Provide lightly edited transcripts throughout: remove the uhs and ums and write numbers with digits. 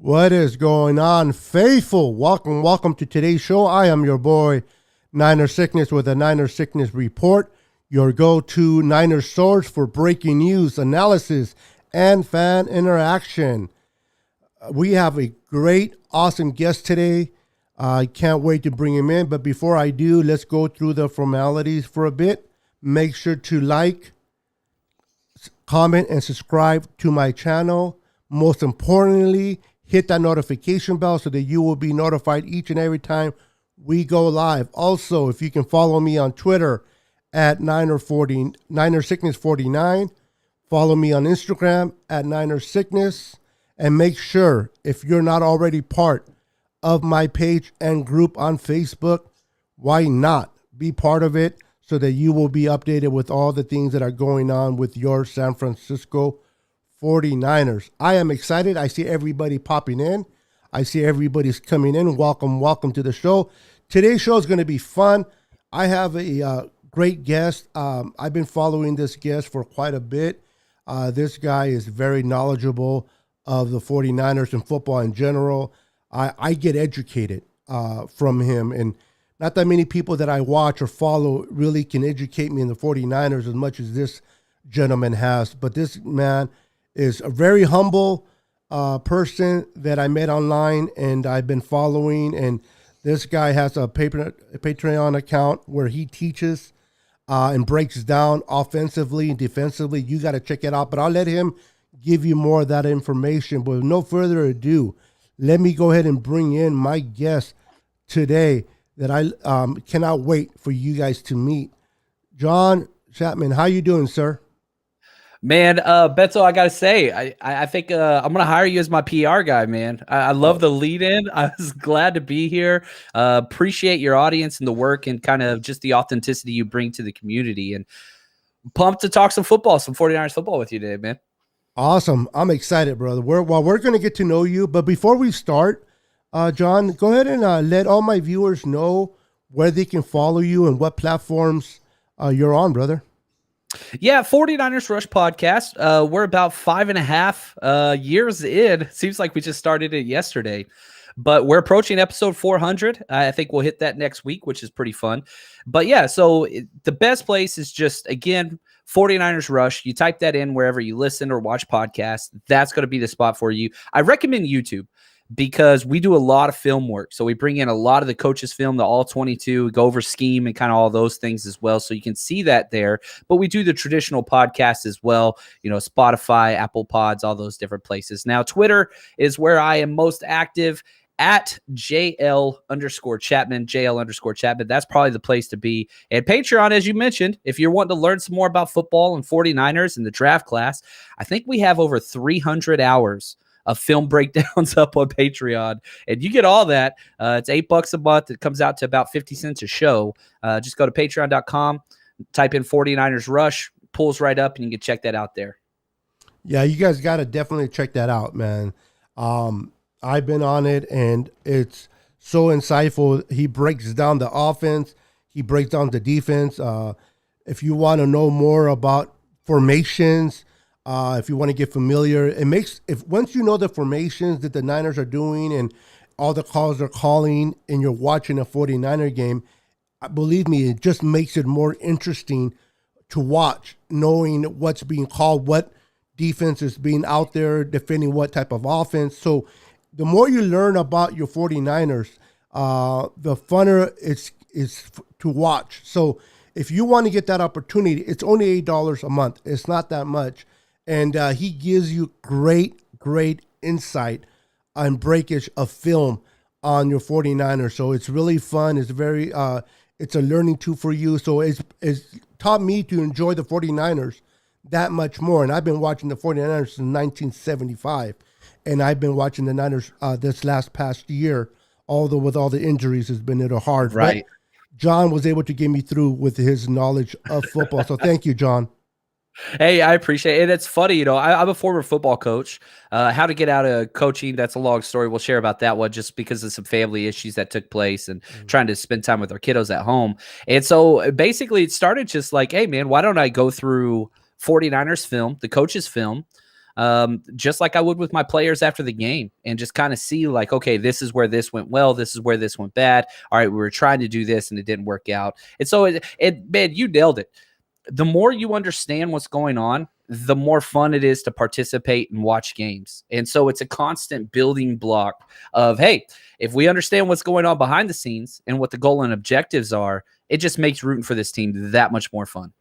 What is going on, faithful? Welcome to today's show. I am your boy, Niner Sickness, with a Niner Sickness Report, your go-to Niner source for breaking news, analysis, and fan interaction. We have a great, awesome guest today. I can't wait to bring him in, but before I do, let's go through the formalities for a bit. Make sure to like, comment, and subscribe to my channel. Most importantly, hit that notification bell so that you will be notified each and every time we go live. Also, if you can follow me on Twitter at NinerSickness49, follow me on Instagram at NinerSickness, and make sure, if you're not already part of my page and group on Facebook, why not be part of it so that you will be updated with all the things that are going on with your San Francisco 49ers. I am excited. I see everybody popping in. I see everybody's coming in. Welcome to the show. Today's show is going to be fun. I have a great guest. I've been following this guest for quite a bit. This guy is very knowledgeable of the 49ers and football in general. I get educated from him, and not that many people that I watch or follow really can educate me in the 49ers as much as this gentleman has. But this man is a very humble person that I met online and I've been following. And this guy has a Patreon account where he teaches and breaks down offensively and defensively. You got to check it out. But I'll let him give you more of that information. But with no further ado, let me go ahead and bring in my guest today that I cannot wait for you guys to meet. John Chapman, how you doing, sir? Man, Beto, I gotta say, I think I'm gonna hire you as my PR guy, man. I love the lead in. I was glad to be here. Appreciate your audience and the work and kind of just the authenticity you bring to the community. And pumped to talk some football, some 49ers football with you today, man. Awesome. I'm excited, brother. We're going to get to know you. But before we start, John, go ahead and let all my viewers know where they can follow you and what platforms you're on, brother. Yeah, 49ers Rush podcast. We're about 5.5 years in. Seems like we just started it yesterday. But we're approaching episode 400. I think we'll hit that next week, which is pretty fun. But yeah, so the best place is just, again, 49ers Rush. You type that in wherever you listen or watch podcasts. That's going to be the spot for you. I recommend YouTube because we do a lot of film work. So we bring in a lot of the coaches' film, the all 22, go over scheme and kind of all those things as well. So you can see that there. But we do the traditional podcasts as well, you know, Spotify, Apple Pods, all those different places. Now, Twitter is where I am most active. At JL_Chapman, JL_Chapman. That's probably the place to be. And Patreon, as you mentioned, if you're wanting to learn some more about football and 49ers and the draft class, I think we have over 300 hours of film breakdowns up on Patreon. And you get all that. It's $8 a month. It comes out to about 50 cents a show. Just go to patreon.com, type in 49ers Rush, pulls right up, and you can check that out there. Yeah, you guys got to definitely check that out, man. I've been on it, and it's so insightful. He breaks down the offense. He breaks down the defense. If you want to know more about formations, if you want to get familiar, once you know the formations that the Niners are doing and all the calls they're calling and you're watching a 49er game, believe me, it just makes it more interesting to watch, knowing what's being called, what defense is being out there defending what type of offense. So the more you learn about your 49ers, the funner is to watch. So if you want to get that opportunity, it's only $8 a month. It's not that much. And he gives you great insight and breakage of film on your 49ers. So it's really fun. It's very, it's a learning tool for you. So it's taught me to enjoy the 49ers that much more. And I've been watching the 49ers since 1975. And I've been watching the Niners this past year, although with all the injuries, it's been a little hard. Right. But John was able to get me through with his knowledge of football. So thank you, John. Hey, I appreciate it. It's funny, you know, I'm a former football coach. How to get out of coaching, that's a long story. We'll share about that one just because of some family issues that took place and trying to spend time with our kiddos at home. And so basically it started just like, hey, man, why don't I go through 49ers film, the coach's film, just like I would with my players after the game, and just kind of see like, okay, this is where this went well, this is where this went bad. All right, we were trying to do this and it didn't work out. And so man, you nailed it. The more you understand what's going on, the more fun it is to participate and watch games. And so it's a constant building block of, hey, if we understand what's going on behind the scenes and what the goal and objectives are, it just makes rooting for this team that much more fun.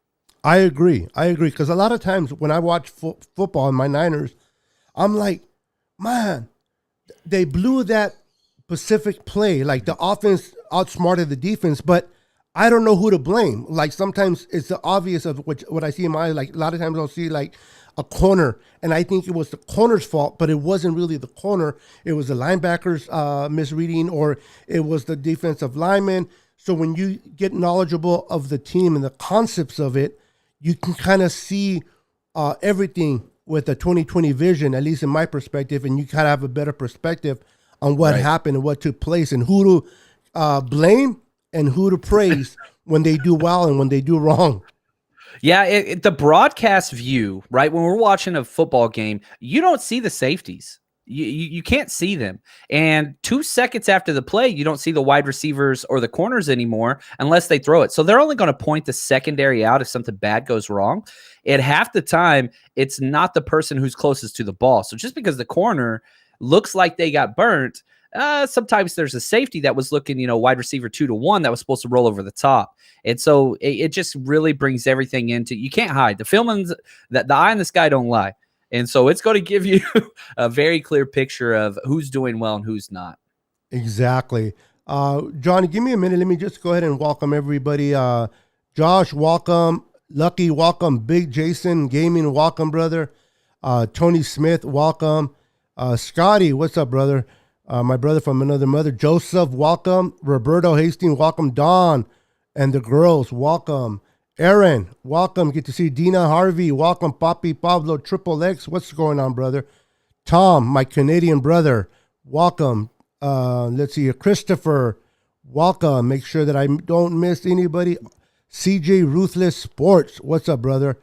I agree. Because a lot of times when I watch football and my Niners, I'm like, man, they blew that specific play. Like the offense outsmarted the defense, but I don't know who to blame. Like sometimes it's the obvious of what I see in my, like a lot of times I'll see like a corner and I think it was the corner's fault, but it wasn't really the corner. It was the linebacker's misreading, or it was the defensive lineman. So when you get knowledgeable of the team and the concepts of it, you can kind of see everything with a 20/20 vision, at least in my perspective, and you kind of have a better perspective on what happened and what took place and who to blame and who to praise when they do well and when they do wrong. Yeah, the broadcast view, right? When we're watching a football game, you don't see the safeties. You can't see them. And 2 seconds after the play, you don't see the wide receivers or the corners anymore unless they throw it. So they're only going to point the secondary out if something bad goes wrong. At half the time, it's not the person who's closest to the ball. So just because the corner looks like they got burnt, sometimes there's a safety that was looking, wide receiver 2-1 that was supposed to roll over the top. And so it just really brings everything into, you can't hide. The filming's that the eye in the sky don't lie. And so it's going to give you a very clear picture of who's doing well and who's not. Exactly. Johnny, give me a minute. Let me just go ahead and welcome everybody. Josh, welcome. Lucky, welcome. Big Jason Gaming, welcome, brother. Tony Smith, welcome. Scotty, what's up, brother? My brother from another mother. Joseph, welcome. Roberto Hastings, welcome. Don and the girls, welcome. Aaron, welcome. Get to see Dina Harvey. Welcome, Papi Pablo, Triple X. What's going on, brother? Tom, my Canadian brother, welcome. Let's see here. Christopher, welcome. Make sure that I don't miss anybody. CJ Ruthless Sports. What's up, brother?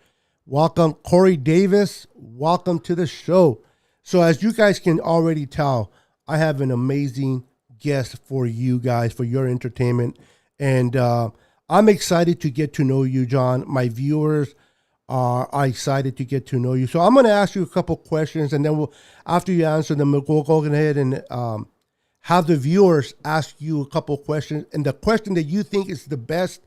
Welcome. Corey Davis, welcome to the show. So as you guys can already tell, I have an amazing guest for you guys, for your entertainment. And I'm excited to get to know you, John. My viewers are excited to get to know you. So I'm going to ask you a couple questions, and then after you answer them, we'll go ahead and have the viewers ask you a couple questions. And the question that you think is the best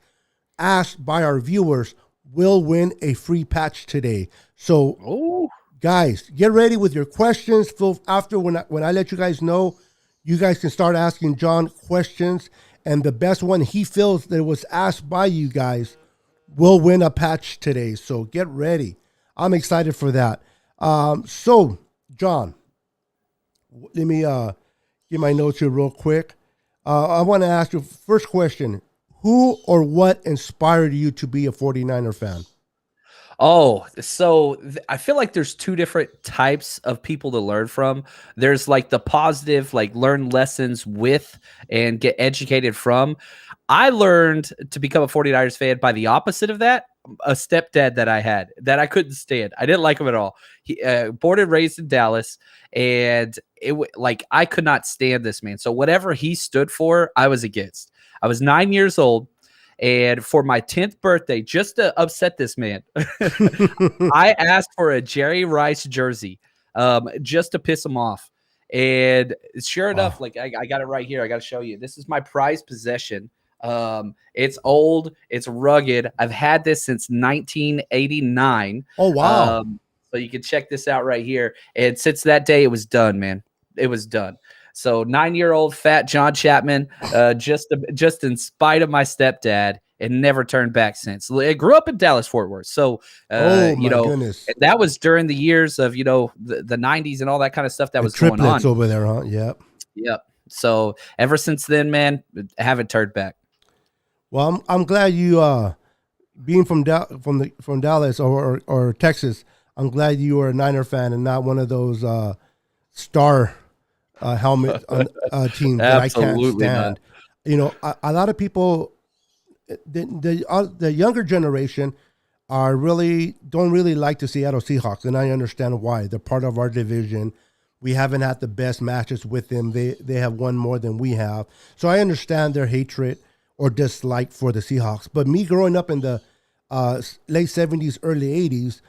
asked by our viewers will win a free patch today. So, guys, get ready with your questions. After when I let you guys know, you guys can start asking John questions. And the best one he feels that was asked by you guys will win a patch today. So get ready. I'm excited for that. So, John, let me get my notes here real quick. I want to ask you, first question, who or what inspired you to be a 49er fan? Oh, so I feel like there's 2 different types of people to learn from. There's like the positive, like learn lessons with and get educated from. I learned to become a 49ers fan by the opposite of that. A stepdad that I had that I couldn't stand. I didn't like him at all. He born and raised in Dallas, and I could not stand this man. So whatever he stood for, I was against. I was 9 years old. And for my 10th birthday, just to upset this man, I asked for a Jerry Rice jersey just to piss him off. And sure enough, I got it right here. I got to show you. This is my prized possession. It's old. It's rugged. I've had this since 1989. Oh, wow. So you can check this out right here. And since that day, it was done, man. It was done. So 9-year-old fat John Chapman, just in spite of my stepdad, and never turned back since. I grew up in Dallas, Fort Worth. So, goodness. That was during the years of, the 90s and all that kind of stuff that was going on. Over there, huh? Yep. Yep. So ever since then, man, I haven't turned back. Well, I'm glad you, being from Dallas or Texas, I'm glad you are a Niner fan and not one of those star helmet teams that I can't stand. Not. A lot of people, the younger generation, don't really like the Seattle Seahawks, and I understand why. They're part of our division. We haven't had the best matches with them. They have won more than we have. So I understand their hatred or dislike for the Seahawks. But me growing up in the late 70s, early 80s,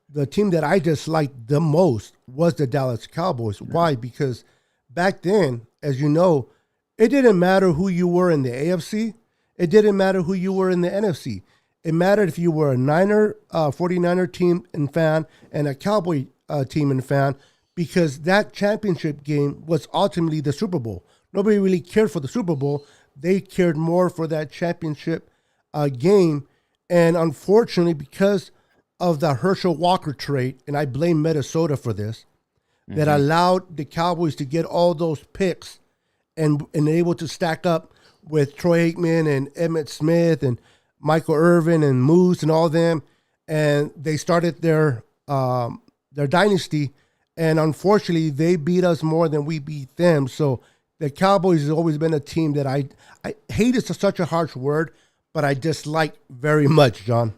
the team that I disliked the most was the Dallas Cowboys. Why? Because back then, as you know, it didn't matter who you were in the AFC. It didn't matter who you were in the NFC. It mattered if you were a 49er team and fan and a Cowboy team and fan, because that championship game was ultimately the Super Bowl. Nobody really cared for the Super Bowl. They cared more for that championship game. And unfortunately, because of the Herschel Walker trade, and I blame Minnesota for this, that allowed the Cowboys to get all those picks and able to stack up with Troy Aikman and Emmitt Smith and Michael Irvin and Moose and all them, and they started their dynasty. And unfortunately, they beat us more than we beat them. So the Cowboys has always been a team that I hate is such a harsh word, but I dislike very much, John.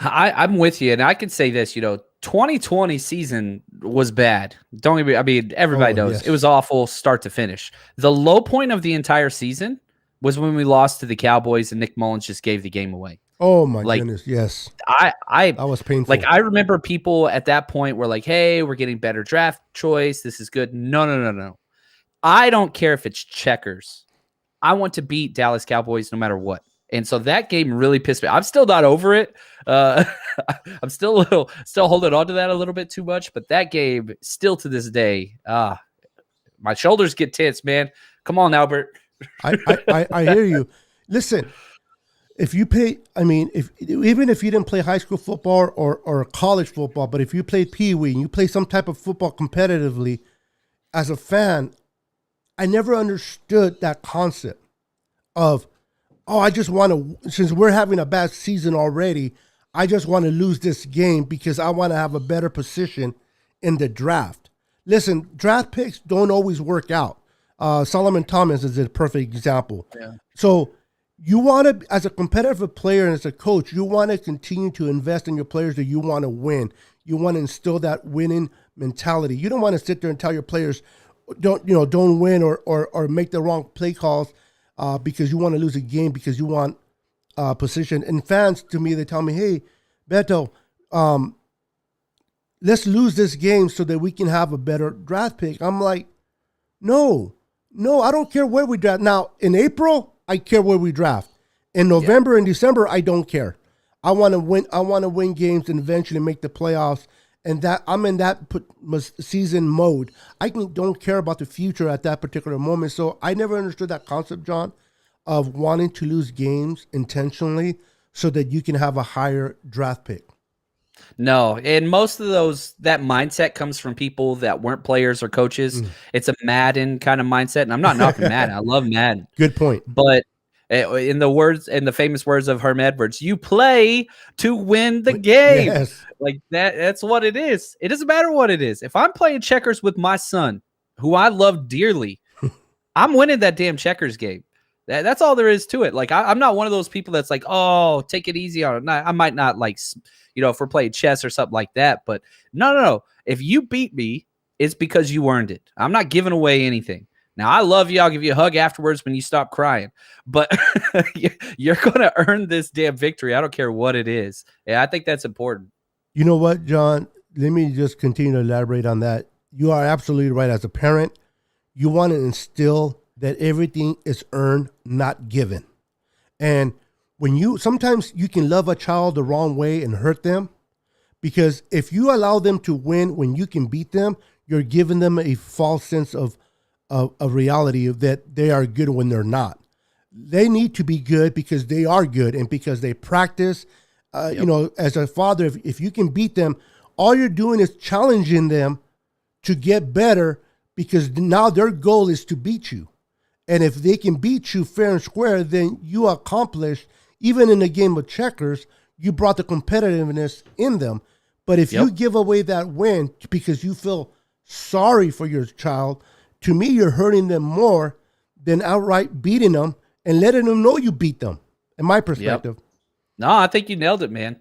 I'm with you, and I can say this, 2020 season was bad. Everybody knows. Yes. It was awful start to finish. The low point of the entire season was when we lost to the Cowboys and Nick Mullins just gave the game away. Oh my goodness, yes. That was painful. I remember people at that point were like, hey, we're getting better draft choice. This is good. No. I don't care if it's checkers. I want to beat Dallas Cowboys no matter what. And so that game really pissed me. I'm still not over it. I'm still holding on to that a little bit too much. But that game, still to this day, my shoulders get tense, man. Come on, Albert. I hear you. Listen, if you play, even if you didn't play high school football or college football, but if you played Pee Wee and you play some type of football competitively, as a fan, I never understood that concept of, I just want to, since we're having a bad season already, I just want to lose this game because I want to have a better position in the draft. Listen, draft picks don't always work out. Solomon Thomas is a perfect example. Yeah. So you want to, as a competitive player and as a coach, you want to continue to invest in your players that you want to win. You want to instill that winning mentality. You don't want to sit there and tell your players, don't win or make the wrong play calls because you want to lose a game because you want position. And fans, to me, they tell me, hey, Beto, let's lose this game so that we can have a better draft pick. I'm like, no, I don't care where we draft. Now, in April, I care where we draft. In November and December, I don't care. I want to win. I want to win games and eventually make the playoffs. And that I'm in that season mode. I don't care about the future at that particular moment. So I never understood that concept, John, of wanting to lose games intentionally so that you can have a higher draft pick. No, and most of that mindset comes from people that weren't players or coaches. It's a Madden kind of mindset, and I'm not knocking Madden. I love Madden. Good point. But in the famous words of Herm Edwards, you play to win the game. Yes. Like that's what it is. It doesn't matter what it is. If I'm playing checkers with my son, who I love dearly, I'm winning that damn checkers game. That's all there is to it. Like I'm not one of those people that's like, oh, take it easy on it. I might not like, if we're playing chess or something like that. But no. If you beat me, it's because you earned it. I'm not giving away anything. Now, I love you. I'll give you a hug afterwards when you stop crying. But you're going to earn this damn victory. I don't care what it is. Yeah, I think that's important. You know what, John? Let me just continue to elaborate on that. You are absolutely right. As a parent, you want to instill that everything is earned, not given. And sometimes you can love a child the wrong way and hurt them, because if you allow them to win when you can beat them, you're giving them a false sense of reality of that they are good when they're not. They need to be good because they are good and because they practice. As a father, if you can beat them, all you're doing is challenging them to get better, because now their goal is to beat you. And if they can beat you fair and square, then you accomplished, even in a game of checkers, you brought the competitiveness in them. But if you give away that win because you feel sorry for your child, to me, you're hurting them more than outright beating them and letting them know you beat them, in my perspective. No, I think you nailed it, man.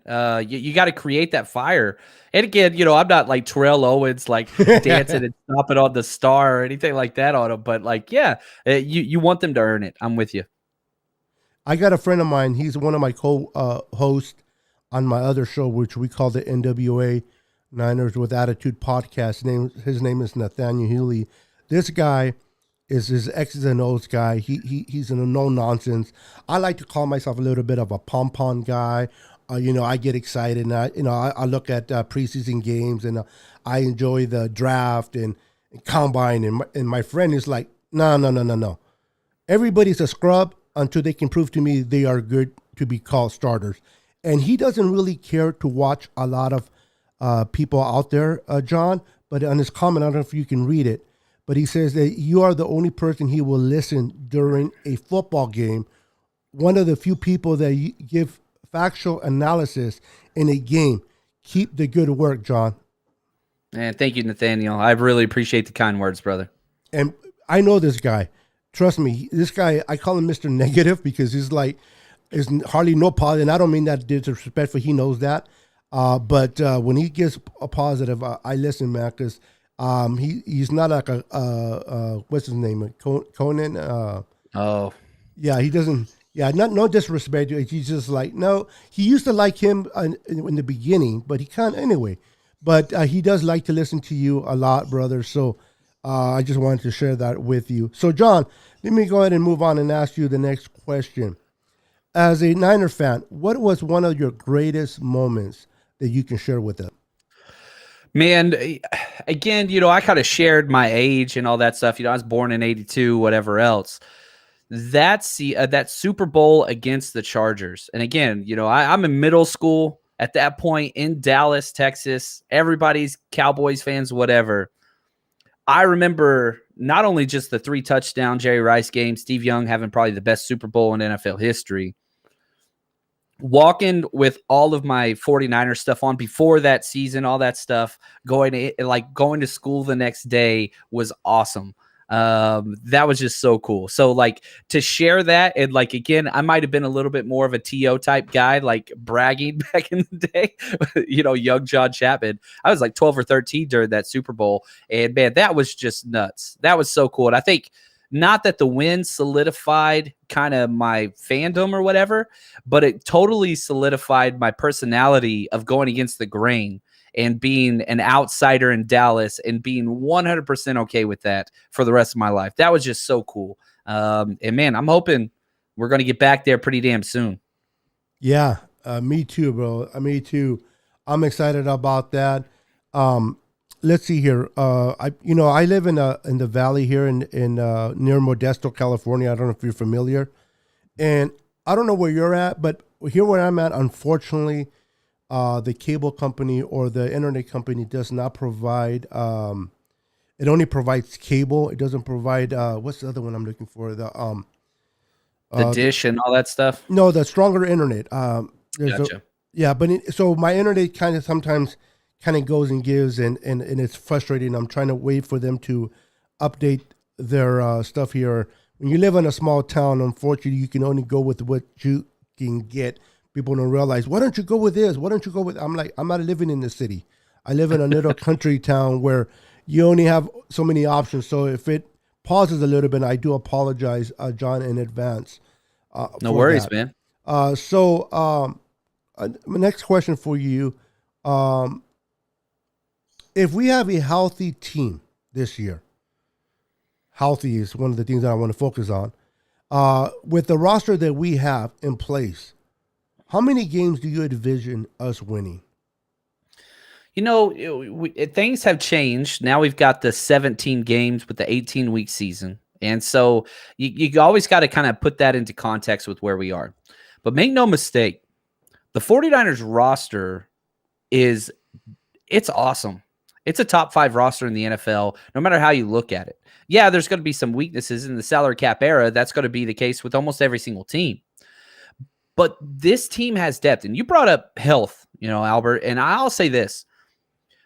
You got to create that fire. And again, I'm not like Terrell Owens, like dancing and stomping on the star or anything like that on him. But like, yeah, you want them to earn it. I'm with you. I got a friend of mine. He's one of my co-hosts on my other show, which we call the NWA Niners with Attitude podcast. His name is Nathaniel Healy. This guy is his X's and O's guy. He's a no nonsense. I like to call myself a little bit of a pom pom guy. I get excited, and I look at preseason games, and I enjoy the draft and combine. And my friend is like, no. Everybody's a scrub until they can prove to me they are good to be called starters. And he doesn't really care to watch a lot of people out there, John. But on his comment, I don't know if you can read it, but he says that you are the only person he will listen during a football game. One of the few people that give factual analysis in a game. Keep the good work, John. And thank you, Nathaniel. I really appreciate the kind words, brother. And I know this guy. Trust me, this guy, I call him Mr. Negative because he's like, there's hardly no positive. And I don't mean that disrespectful. He knows that. But when he gives a positive, I listen, man, because he's not like what's his name? Conan? Oh. Yeah, he doesn't. Yeah, no disrespect. He's just like, no. He used to like him in the beginning, but he can't anyway. But he does like to listen to you a lot, brother. So I just wanted to share that with you. So, John, let me go ahead and move on and ask you the next question. As a Niner fan, what was one of your greatest moments that you can share with us? Man, again, I kind of shared my age and all that stuff. I was born in 82, whatever else. That's that Super Bowl against the Chargers. And again, I'm in middle school at that point in Dallas, Texas. Everybody's Cowboys fans, whatever. I remember not only just the 3-touchdown Jerry Rice game, Steve Young having probably the best Super Bowl in NFL history. Walking with all of my 49ers stuff on before that season, all that stuff, going to school the next day was awesome. That was just so cool. So like to share that, and like again, I might have been a little bit more of a TO type guy, like bragging back in the day, young John Chapman. I was like 12 or 13 during that Super Bowl, and man, that was just nuts. That was so cool. And I think not that the win solidified kind of my fandom or whatever, but it totally solidified my personality of going against the grain and being an outsider in Dallas and being 100% okay with that for the rest of my life. That was just so cool. And man, I'm hoping we're going to get back there pretty damn soon. Yeah, me too, bro. Me too. I'm excited about that. Let's see here. I live in the valley here in near Modesto, California. I don't know if you're familiar, and I don't know where you're at, but here where I'm at, unfortunately, the cable company or the internet company does not provide. It only provides cable. It doesn't provide. What's the other one I'm looking for? The dish and all that stuff. No, the stronger internet. Gotcha. So my internet kind of sometimes goes and gives, and it's frustrating. I'm trying to wait for them to update their stuff here. When you live in a small town, unfortunately, you can only go with what you can get. People don't realize, why don't you go with this? Why don't you go with... I'm like, I'm not living in the city. I live in a little country town where you only have so many options. So if it pauses a little bit, I do apologize, John, in advance. No worries, man. My next question for you. If we have a healthy team this year, healthy is one of the things that I want to focus on. With the roster that we have in place, how many games do you envision us winning? Things have changed. Now we've got the 17 games with the 18-week season. And so you always got to kind of put that into context with where we are. But make no mistake, the 49ers roster it's awesome. It's a top 5 roster in the NFL, no matter how you look at it. Yeah, there's going to be some weaknesses in the salary cap era. That's going to be the case with almost every single team. But this team has depth. And you brought up health, Albert. And I'll say this.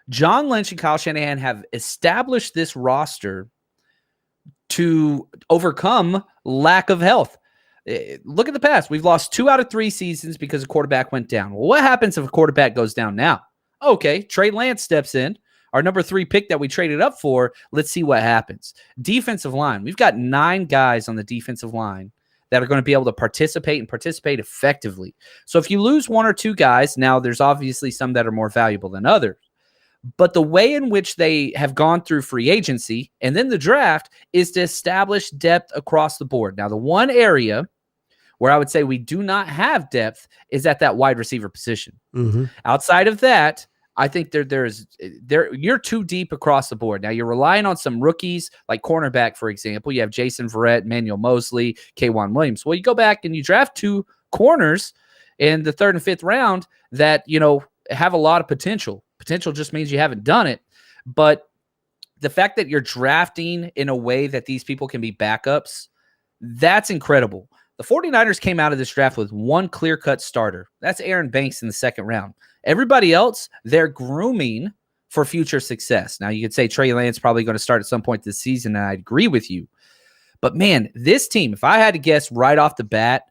John Lynch and Kyle Shanahan have established this roster to overcome lack of health. Look at the past. We've lost 2 out of 3 seasons because a quarterback went down. Well, what happens if a quarterback goes down now? Okay, Trey Lance steps in. Our number 3 pick that we traded up for. Let's see what happens. Defensive line. We've got 9 guys on the defensive line that are going to be able to participate effectively. So if you lose 1 or 2 guys, now there's obviously some that are more valuable than others. But the way in which they have gone through free agency and then the draft is to establish depth across the board. Now, the one area where I would say we do not have depth is at that wide receiver position. Mm-hmm. Outside of that, I think you're too deep across the board. Now, you're relying on some rookies like cornerback, for example. You have Jason Verrett, Manuel Mosley, K'Wan Williams. Well, you go back and you draft 2 corners in the 3rd and 5th round that, have a lot of potential. Potential just means you haven't done it. But the fact that you're drafting in a way that these people can be backups, that's incredible. The 49ers came out of this draft with 1 clear-cut starter. That's Aaron Banks in the 2nd round. Everybody else, they're grooming for future success. Now, you could say Trey Lance probably going to start at some point this season, and I agree with you. But, man, this team, if I had to guess right off the bat,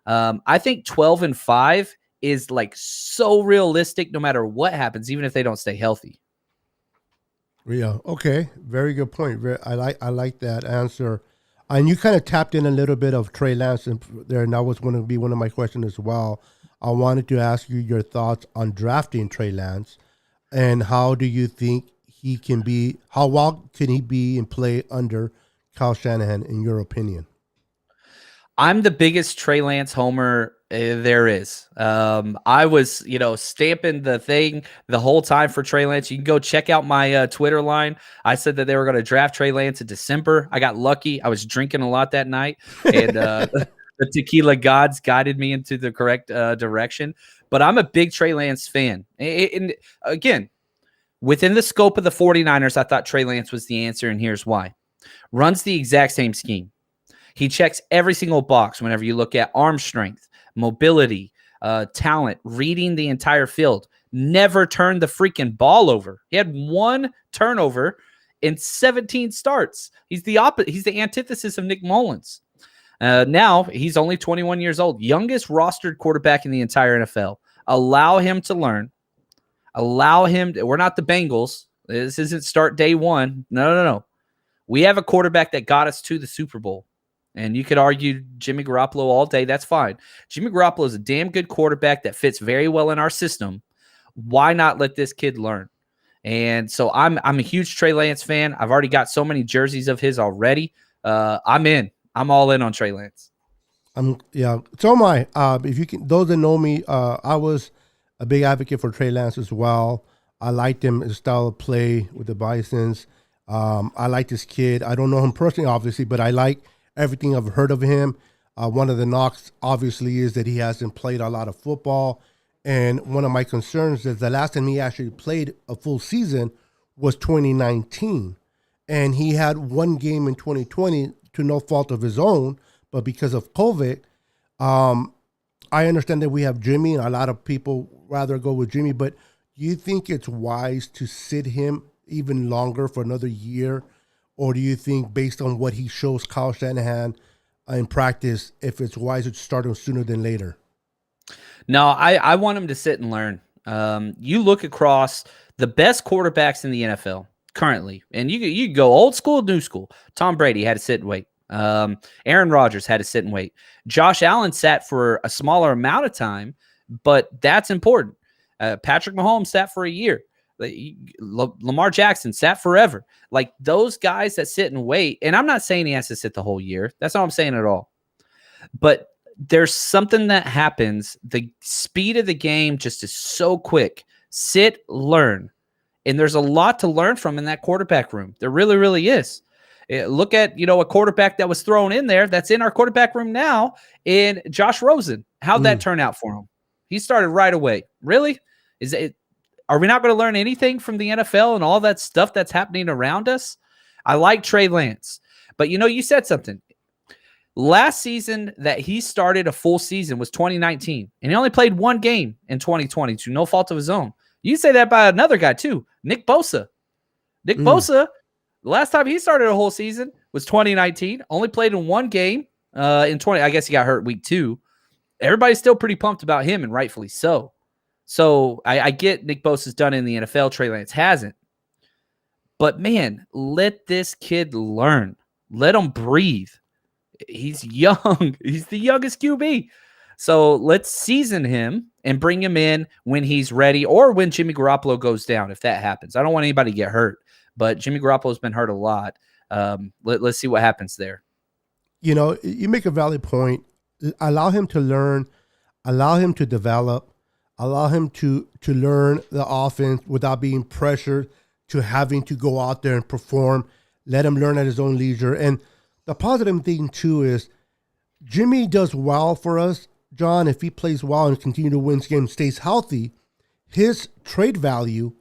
I think 12-5 is like so realistic no matter what happens, even if they don't stay healthy. Yeah. Okay. Very good point. I like that answer. And you kind of tapped in a little bit of Trey Lance there, and that was going to be one of my questions as well. I wanted to ask you your thoughts on drafting Trey Lance, and how do you think how well can he be in play under Kyle Shanahan, in your opinion? I'm the biggest Trey Lance homer there is. I was, stamping the thing the whole time for Trey Lance. You can go check out my Twitter line. I said that they were going to draft Trey Lance in December. I got lucky. I was drinking a lot that night, and the tequila gods guided me into the correct direction. But I'm a big Trey Lance fan. And again, within the scope of the 49ers, I thought Trey Lance was the answer, and here's why. Runs the exact same scheme. He checks every single box whenever you look at arm strength, mobility, talent, reading the entire field. Never turned the freaking ball over. He had 1 turnover in 17 starts. He's the antithesis of Nick Mullins. Now, he's only 21 years old. Youngest rostered quarterback in the entire NFL. Allow him to learn. We're not the Bengals. This isn't start day 1. No. We have a quarterback that got us to the Super Bowl. And you could argue Jimmy Garoppolo all day. That's fine. Jimmy Garoppolo is a damn good quarterback that fits very well in our system. Why not let this kid learn? And so I'm a huge Trey Lance fan. I've already got so many jerseys of his already. I'm in. I'm all in on Trey Lance. So am I. If you can, those that know me, I was a big advocate for Trey Lance as well. I liked him, his style of play with the Bisons. I like this kid. I don't know him personally, obviously, but I like everything I've heard of him. One of the knocks, obviously, is that he hasn't played a lot of football. And one of my concerns is the last time he actually played a full season was 2019. And he had 1 game in 2020 to no fault of his own, but because of COVID, I understand that we have Jimmy, and a lot of people rather go with Jimmy, but do you think it's wise to sit him even longer for another year? Or do you think, based on what he shows Kyle Shanahan in practice, if it's wiser to start him sooner than later? No, I want him to sit and learn. You look across the best quarterbacks in the NFL currently, and you go old school, new school. Tom Brady had to sit and wait. Aaron Rodgers had to sit and wait. Josh Allen sat for a smaller amount of time, but that's important. Patrick Mahomes sat for a year. Lamar Jackson sat forever. Like those guys that sit and wait, and I'm not saying he has to sit the whole year. That's not what I'm saying at all. But there's something that happens. The speed of the game just is so quick. Sit, learn. And there's a lot to learn from in that quarterback room. There really, really is. Look at, a quarterback that was thrown in there that's in our quarterback room now in Josh Rosen. How'd that turn out for him? He started right away. Really? Are we not going to learn anything from the NFL and all that stuff that's happening around us? I like Trey Lance. But, you said something. Last season that he started a full season was 2019. And he only played 1 game in 2020 to no fault of his own. You say that by another guy, too. Nick Bosa. Bosa, the last time he started a whole season was 2019. Only played in 1 game. in 20. I guess he got hurt week 2. Everybody's still pretty pumped about him, and rightfully so. So I get Nick Bosa's done in the NFL. Trey Lance hasn't. But, man, let this kid learn. Let him breathe. He's young. He's the youngest QB. So let's season him and bring him in when he's ready or when Jimmy Garoppolo goes down, if that happens. I don't want anybody to get hurt, but Jimmy Garoppolo's been hurt a lot. Let's see what happens there. You know, you make a valid point. Allow him to learn. Allow him to develop. Allow him to learn the offense without being pressured to having to go out there and perform. Let him learn at his own leisure. And the positive thing, too, is Jimmy does well for us, John. If he plays well and continue to win games, stays healthy, his trade value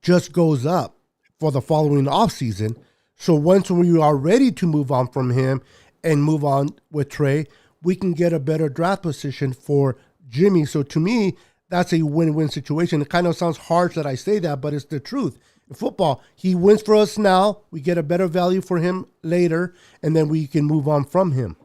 just goes up for the following offseason. So once we are ready to move on from him and move on with Trey, we can get a better draft position for Jimmy. So to me, that's a win-win situation. It kind of sounds harsh that I say that, but it's the truth. In football, he wins for us now. We get a better value for him later, and then we can move on from him.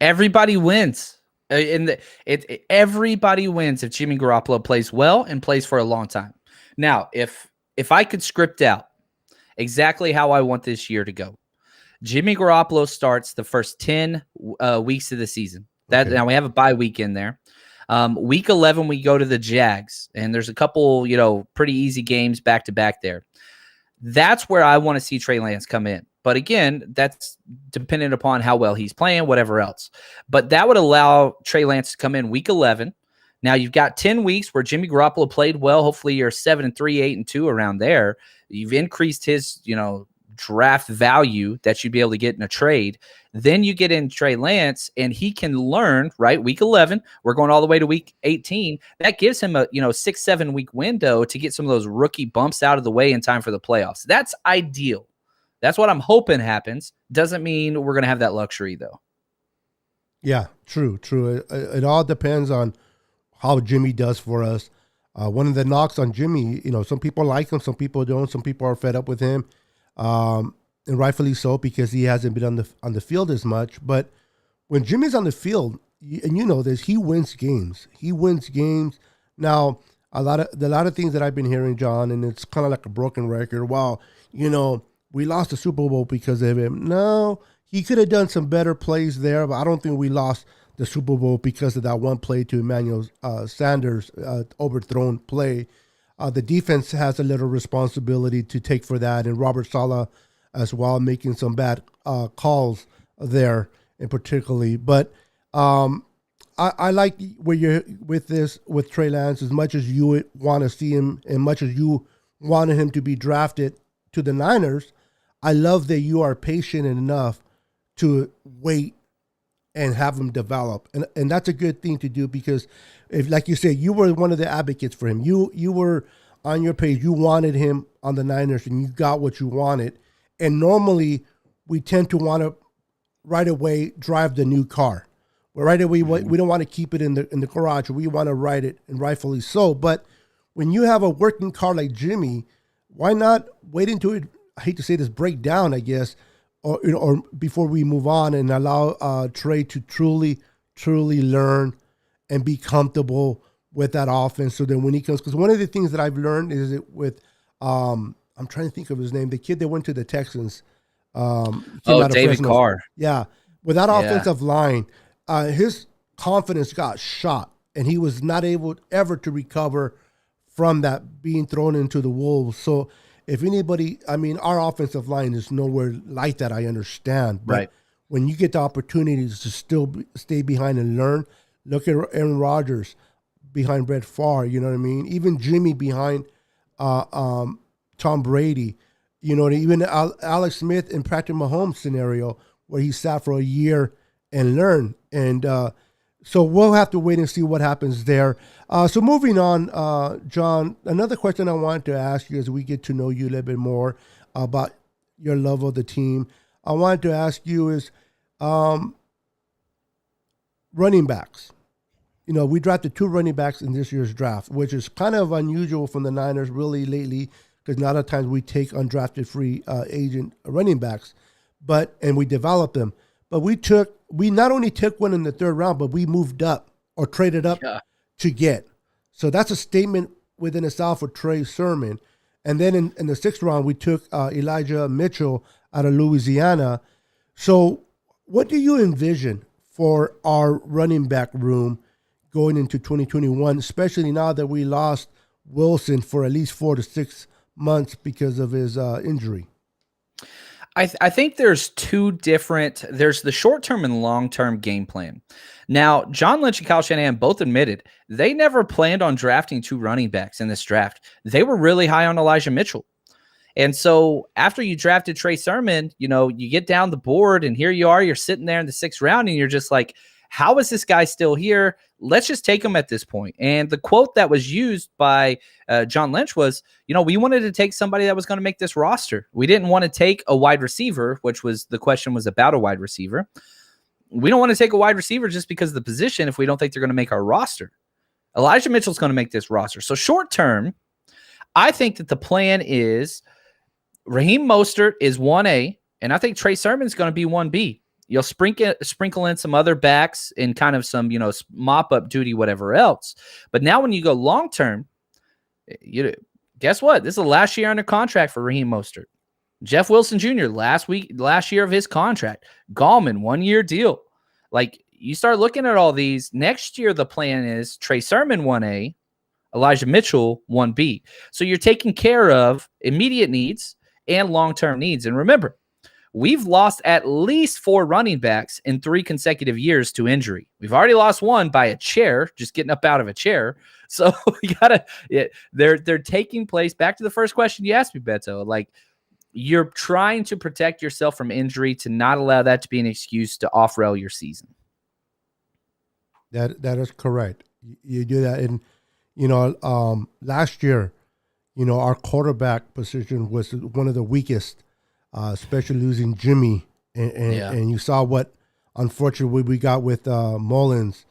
Everybody wins. Everybody wins if Jimmy Garoppolo plays well and plays for a long time. Now, if I could script out exactly how I want this year to go, Jimmy Garoppolo starts the first 10 weeks of the season. Now we have a bye week in there. Week 11, we go to the Jags, and there's a couple, pretty easy games back to back there. That's where I want to see Trey Lance come in. But again, that's dependent upon how well he's playing, whatever else. But that would allow Trey Lance to come in week 11. Now you've got 10 weeks where Jimmy Garoppolo played well. Hopefully you're 7-3, 8-2 around there. You've increased his, draft value that you'd be able to get in a trade. Then you get in Trey Lance and he can learn, right? Week 11, we're going all the way to week 18. That gives him a, 6-7 week window to get some of those rookie bumps out of the way in time for the playoffs. That's ideal. That's what I'm hoping happens. Doesn't mean we're going to have that luxury though. Yeah, true. It all depends on how Jimmy does for us. One of the knocks on Jimmy, some people like him, some people don't. Some people are fed up with him. And rightfully so, because he hasn't been on the field as much. But when Jimmy's on the field, and you know this, he wins games. He wins games. Now, a lot of things that I've been hearing, John, and it's kind of like a broken record. Wow, we lost the Super Bowl because of him. No, he could have done some better plays there, but I don't think we lost the Super Bowl because of that one play to Emmanuel Sanders overthrown play. The defense has a little responsibility to take for that, and Robert Saleh as well, making some bad calls there in particularly. But I like where you're with this with Trey Lance. As much as you want to see him, and much as you wanted him to be drafted to the Niners, I love that you are patient enough to wait and have him develop. And that's a good thing to do, because if, like you said, you were one of the advocates for him. You were on your page. You wanted him on the Niners, and you got what you wanted. And normally we tend to want to right away drive the new car. Well, right away, we don't want to keep it in the garage. We want to ride it, and rightfully so. But when you have a working car like Jimmy, why not wait until it, I hate to say this, break down, I guess, or before we move on, and allow Trey to truly learn and be comfortable with that offense. So then when he comes, because one of the things that I've learned is it with, I'm trying to think of his name, the kid that went to the Texans. David Carr. Yeah. With that offensive line, his confidence got shot, and he was not able ever to recover from that being thrown into the wolves. So if anybody, our offensive line is nowhere like that, I understand. But right. When you get the opportunities to still stay behind and learn, look at Aaron Rodgers behind Brett Favre, you know what I mean? Even Jimmy behind Tom Brady, even Alex Smith and Patrick Mahomes scenario where he sat for a year and learned. And so we'll have to wait and see what happens there. So moving on, John, another question I wanted to ask you as we get to know you a little bit more about your love of the team. I wanted to ask you is running backs. We drafted 2 running backs in this year's draft, which is kind of unusual from the Niners really lately, because not a times we take undrafted free agent running backs, and we develop them. but we not only took one in the third round, but we moved up or traded up to get. So that's a statement within itself for Trey Sermon. And then in the sixth round, we took Elijah Mitchell out of Louisiana. So what do you envision for our running back room going into 2021, especially now that we lost Wilson for at least 4 to 6 months because of his injury? I think there's there's the short-term and long-term game plan. Now, John Lynch and Kyle Shanahan both admitted they never planned on drafting 2 running backs in this draft. They were really high on Elijah Mitchell. And so after you drafted Trey Sermon, you get down the board and here you are, you're sitting there in the 6th round and you're just like, how is this guy still here? Let's just take him at this point. And the quote that was used by John Lynch was, we wanted to take somebody that was going to make this roster. We didn't want to take a wide receiver, which was the question was about a wide receiver. We don't want to take a wide receiver just because of the position if we don't think they're going to make our roster. Elijah Mitchell's going to make this roster. So short term, I think that the plan is Raheem Mostert is 1A, and I think Trey Sermon is going to be 1B. You'll sprinkle in some other backs and kind of some, mop-up duty, whatever else. But now when you go long-term, guess what? This is the last year under contract for Raheem Mostert. Jeff Wilson Jr., last year of his contract. Gallman, 1-year deal. Like, you start looking at all these. Next year, the plan is Trey Sermon 1A, Elijah Mitchell 1B. So you're taking care of immediate needs and long-term needs. And remember, we've lost at least 4 running backs in 3 consecutive years to injury. We've already lost one by a chair, just getting up out of a chair. So they're taking place. Back to the first question you asked me, Beto. Like, you're trying to protect yourself from injury to not allow that to be an excuse to off-rail your season. That is correct. You do that. And, last year, our quarterback position was one of the weakest, especially losing Jimmy. And you saw what, unfortunately, we got with Mullins.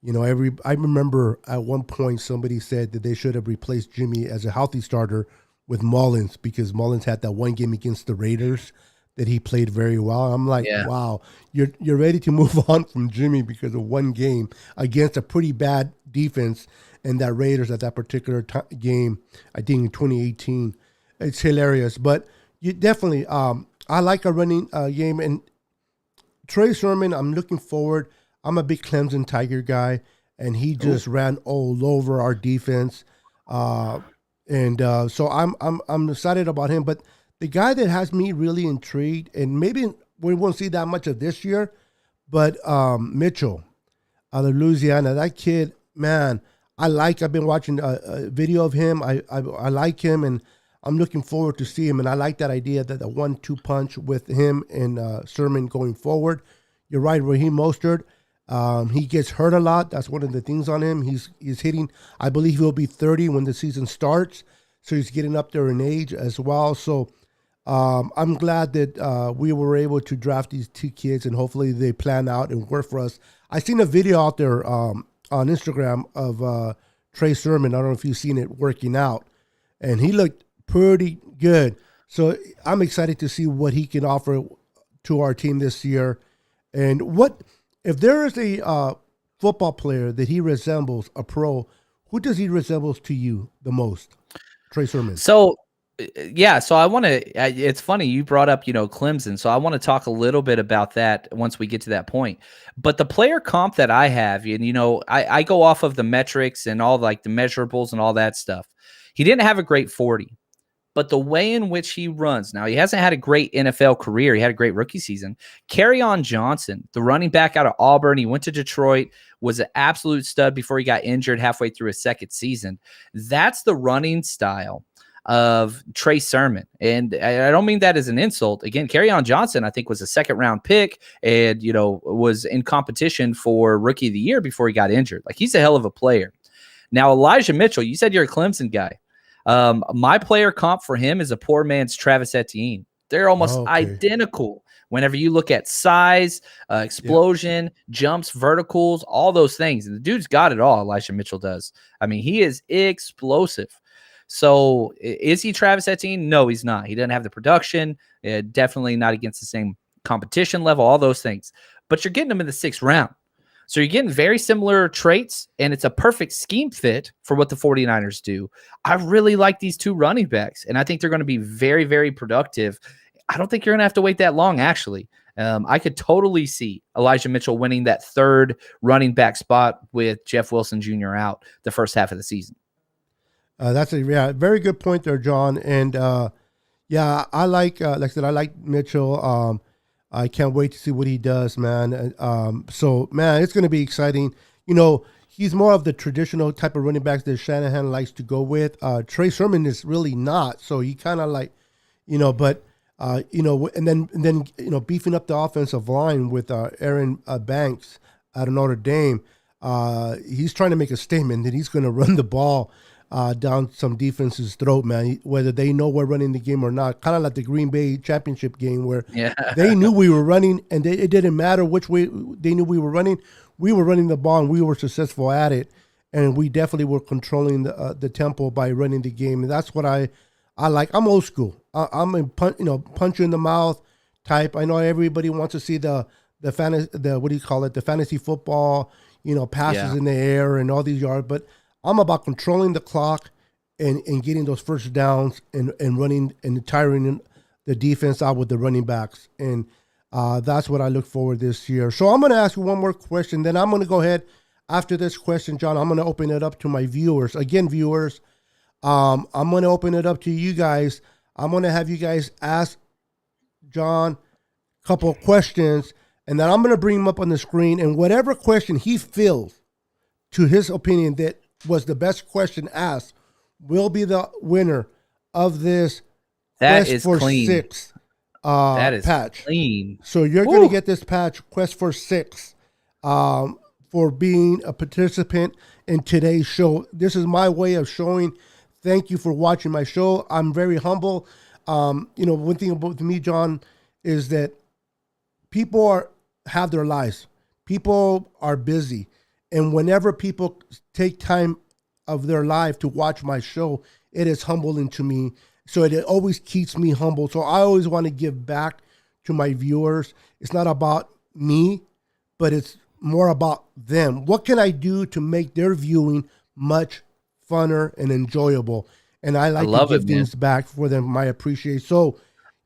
I remember at one point somebody said that they should have replaced Jimmy as a healthy starter with Mullins because Mullins had that one game against the Raiders that he played very well. I'm like, wow, you're ready to move on from Jimmy because of one game against a pretty bad defense and that Raiders at that particular game, I think in 2018. It's hilarious. But you definitely, I like a running game. And Trey Sermon, I'm looking forward. I'm a big Clemson Tiger guy, and he just ran all over our defense. So I'm excited about him. But the guy that has me really intrigued, and maybe we won't see that much of this year, but Mitchell out of Louisiana, that kid, man, I've been watching a video of him. I like him, and I'm looking forward to see him. And I like that idea that the 1-2 punch with him and Sermon going forward. You're right, Raheem Mostert. He gets hurt a lot. That's one of the things on him. He's hitting, I believe he'll be 30 when the season starts. So he's getting up there in age as well. So I'm glad that we were able to draft these 2 kids, and hopefully they plan out and work for us. I seen a video out there on Instagram of Trey Sermon. I don't know if you've seen it working out, and he looked pretty good. So I'm excited to see what he can offer to our team this year. And what if there is a football player that he resembles, a pro, who does he resembles to you the most? Trey Sermon. So I want to, it's funny you brought up, Clemson. So I want to talk a little bit about that once we get to that point. But the player comp that I have, and, I go off of the metrics and all like the measurables and all that stuff. He didn't have a great 40, but the way in which he runs, now he hasn't had a great NFL career. He had a great rookie season. Kerryon Johnson, the running back out of Auburn, he went to Detroit, was an absolute stud before he got injured halfway through his second season. That's the running style of Trey Sermon. And I don't mean that as an insult. Again, Kerryon Johnson, I think, was a 2nd-round pick and, was in competition for Rookie of the Year before he got injured. Like, he's a hell of a player. Now, Elijah Mitchell, you said you're a Clemson guy. My player comp for him is a poor man's Travis Etienne. They're almost identical whenever you look at size, explosion, jumps, verticals, all those things. And the dude's got it all, Elijah Mitchell does. I mean, he is explosive. So is he Travis Etienne? No, he's not. He doesn't have the production. Definitely not against the same competition level, all those things. But you're getting them in the 6th round. So you're getting very similar traits, and it's a perfect scheme fit for what the 49ers do. I really like these 2 running backs, and I think they're going to be very, very productive. I don't think you're going to have to wait that long, actually. I could totally see Elijah Mitchell winning that 3rd running back spot with Jeff Wilson Jr. out the first half of the season. That's a very good point there, John. And I like I said, I like Mitchell. I can't wait to see what he does, man. So, man, it's going to be exciting. You know, he's more of the traditional type of running backs that Shanahan likes to go with. Trey Sermon is really not. So he kind of like, but, and then, beefing up the offensive line with Aaron Banks out of Notre Dame. He's trying to make a statement that he's going to run the ball down some defense's throat, man, whether they know we're running the game or not. Kind of like the Green Bay championship game where they knew we were running, and it didn't matter which way they knew we were running. We were running the ball, and we were successful at it, and we definitely were controlling the tempo by running the game. And that's what I like. I'm old school. I'm a punch you in the mouth type. I know everybody wants to see the fantasy football, passes in the air and all these yards, but I'm about controlling the clock and getting those first downs and running and tiring the defense out with the running backs. And that's what I look forward this year. So I'm going to ask you one more question. Then I'm going to go ahead after this question, John. I'm going to open it up to my viewers. Again, viewers, I'm going to open it up to you guys. I'm going to have you guys ask John a couple of questions, and then I'm going to bring him up on the screen. And whatever question he feels, to his opinion, that was the best question asked, will be the winner of this That Quest is for clean. 6 That is patch. clean. So you're going to get this patch, Quest for 6, for being a participant in today's show. This is my way of showing thank you for watching my show. I'm very humble. One thing about me, John, is that people have their lives. People are busy. And whenever people take time of their life to watch my show, it is humbling to me. So it always keeps me humble. So I always want to give back to my viewers. It's not about me, but it's more about them. What can I do to make their viewing much funner and enjoyable? And I like to give things back for them, my appreciation. So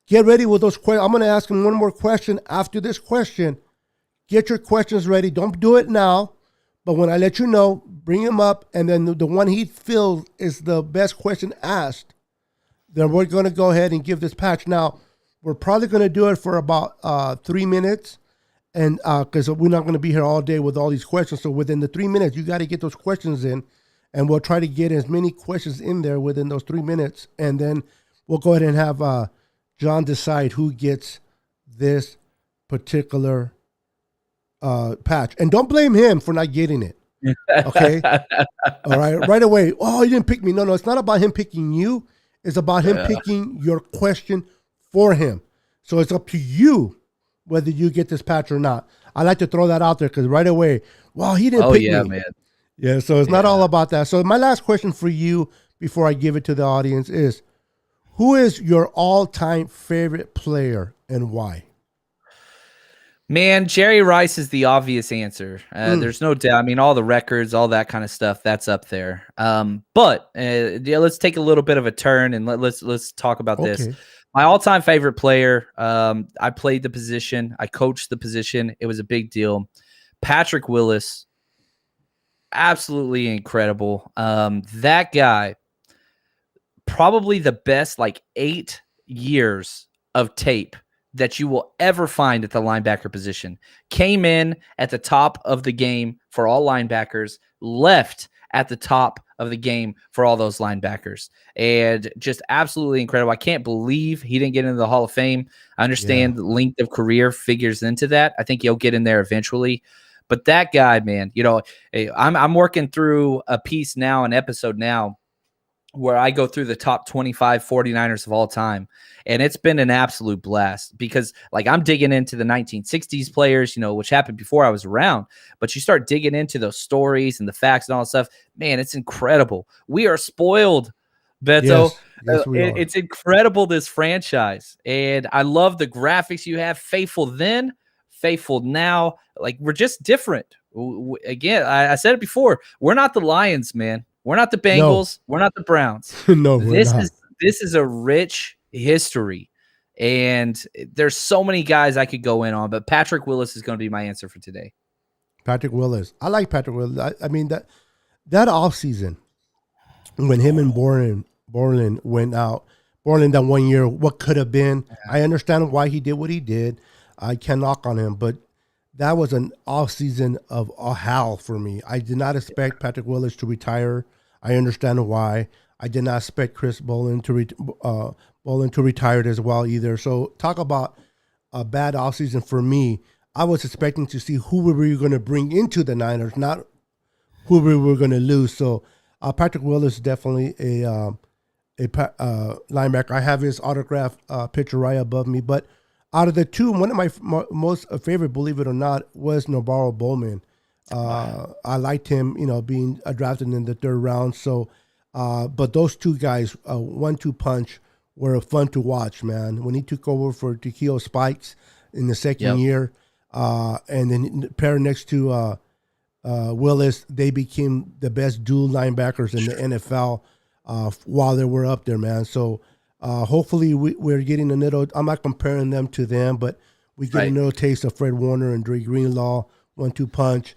get ready with those questions. I'm going to ask him one more question after this question. Get your questions ready. Don't do it now. But when I let you know, bring him up, and then the one he feels is the best question asked, then we're going to go ahead and give this patch. Now, we're probably going to do it for about 3 minutes, and because we're not going to be here all day with all these questions. So within the 3 minutes, you got to get those questions in, and we'll try to get as many questions in there within those 3 minutes, and then we'll go ahead and have John decide who gets this particular patch. And don't blame him for not getting it. Okay? All right? Right away. Oh, he didn't pick me. No, it's not about him picking you. It's about him picking your question for him. So it's up to you whether you get this patch or not. I like to throw that out there because right away, well, he didn't pick me. Man. Yeah, so it's not all about that. So my last question for you before I give it to the audience is, who is your all-time favorite player and why? Man, Jerry Rice is the obvious answer. There's no doubt. I mean, all the records, all that kind of stuff, that's up there. But let's take a little bit of a turn and let's talk about this. My all-time favorite player. I played the position. I coached the position. It was a big deal. Patrick Willis, absolutely incredible. That guy, probably the best 8 years of tape that you will ever find at the linebacker position. Came in at the top of the game for all linebackers, left at the top of the game for all those linebackers, and just absolutely incredible. I can't believe he didn't get into the Hall of Fame. I understand the length of career figures into that. I think he'll get in there eventually. But that guy, man, I'm working through a piece now, an episode now, where I go through the top 25 49ers of all time. And it's been an absolute blast because I'm digging into the 1960s players, which happened before I was around, but you start digging into those stories and the facts and all that stuff. Man, it's incredible. We are spoiled, Beto. Yes, we are. It's incredible, this franchise. And I love the graphics you have. Faithful then, faithful now. Like, we're just different. Again, I said it before. We're not the Lions, man. We're not the No, Bengals. We're not the Browns. no, we're This not. is a rich history. And there's so many guys I could go in on, but Patrick Willis is going to be my answer for today. Patrick Willis. I like Patrick Willis. I mean, that offseason, when him and Borland went out, Borland that 1 year, what could have been. I understand why he did what he did. I can't knock on him, but that was an offseason of a hell for me. I did not expect Patrick Willis to retire. I understand why. I did not expect Chris Bolin to retire as well either. So talk about a bad offseason for me. I was expecting to see who we were going to bring into the Niners, not who we were going to lose. So Patrick Willis is definitely a linebacker. I have his autograph picture right above me. But out of the two, one of my most favorite, believe it or not, was Navarro Bowman. I liked him, being drafted in the third round. So, but those two guys, 1-2 punch, were fun to watch, man. When he took over for Takeo Spikes in the second year, and then paired next to Willis, they became the best dual linebackers in the NFL while they were up there, man. So hopefully we're getting a little, I'm not comparing them to them, but we get a little taste of Fred Warner and Dre Greenlaw, 1-2 punch,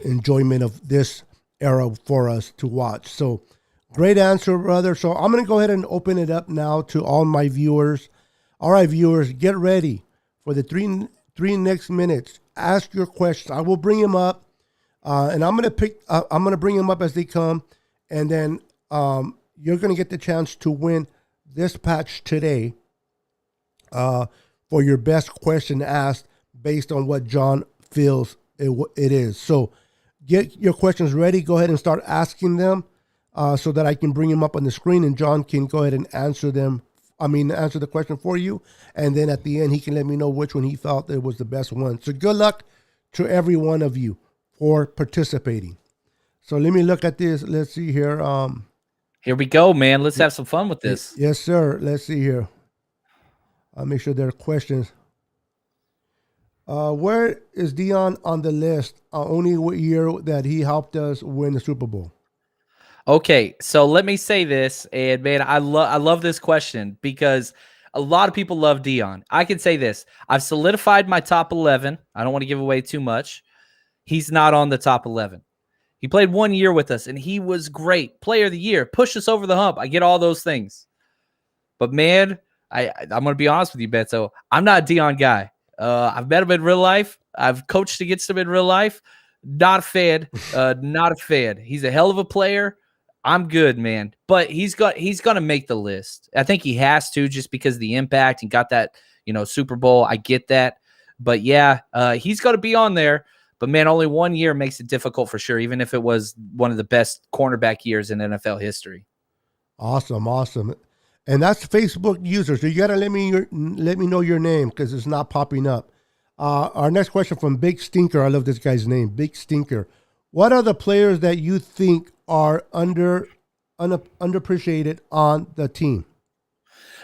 enjoyment of this era for us to watch. So great answer, brother. So I'm going to go ahead and open it up now to all my viewers. All right, viewers, get ready for the three next minutes. Ask your questions. I will bring them up, and I'm going to bring them up as they come, and then you're going to get the chance to win this patch today for your best question asked based on what John feels it is. So get your questions ready. Go ahead and start asking them so that I can bring them up on the screen, and John can go ahead and answer the question for you. And then at the end, he can let me know which one he felt it was the best one. So good luck to every one of you for participating. So let me look at this. Let's see here. Here we go, man. Let's have some fun with this. Yes, sir. Let's see here. I'll make sure there are questions. Where is Dion on the list? Only what year that he helped us win the Super Bowl? Okay, so let me say this, and man, I love this question because a lot of people love Dion. I can say this. I've solidified my top 11. I don't want to give away too much. He's not on the top 11. He played 1 year with us, and he was great. Player of the year, pushed us over the hump. I get all those things. But, man, I'm going to be honest with you, Beto. I'm not a Dion guy. I've met him in real life. I've coached against him in real life. Not a fan. Not a fan. He's a hell of a player. I'm good, man. But he's going to make the list. I think he has to just because of the impact and got that, Super Bowl. I get that. But, yeah, he's going to be on there. But, man, only 1 year makes it difficult for sure, even if it was one of the best cornerback years in NFL history. Awesome. And that's Facebook user. So you got to let me know your name because it's not popping up. Our next question from Big Stinker. I love this guy's name, Big Stinker. What are the players that you think are underappreciated on the team?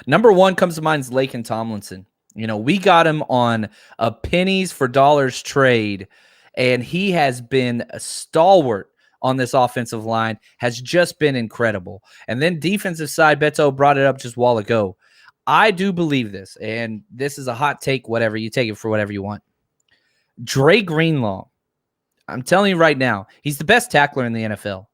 Number one comes to mind is Laken Tomlinson. We got him on a pennies for dollars trade, and he has been a stalwart on this offensive line, has just been incredible. And then defensive side, Beto brought it up just a while ago. I do believe this, and this is a hot take, whatever. You take it for whatever you want. Dre Greenlaw, I'm telling you right now, he's the best tackler in the NFL.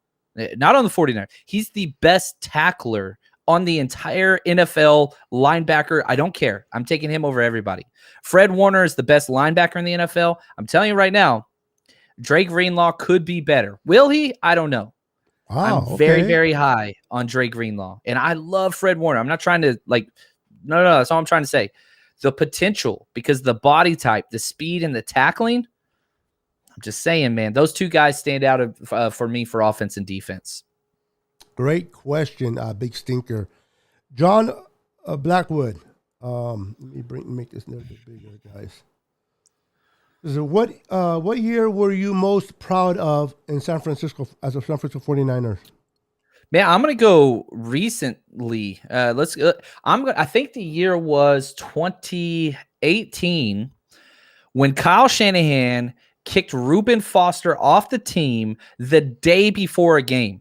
Not on the 49ers. He's the best tackler on the entire NFL linebacker. I don't care. I'm taking him over everybody. Fred Warner is the best linebacker in the NFL. I'm telling you right now, Dre Greenlaw could be better. Will he? I don't know. Wow, I'm very, very high on Dre Greenlaw. And I love Fred Warner. I'm not trying to no, that's all I'm trying to say. The potential, because the body type, the speed and the tackling, I'm just saying, man, those two guys stand out for me for offense and defense. Great question, Big Stinker. John Blackwood. Let me make this a little bit bigger, guys. So what year were you most proud of in San Francisco as a San Francisco 49ers? Man, I'm gonna go recently. I think the year was 2018 when Kyle Shanahan kicked Reuben Foster off the team the day before a game.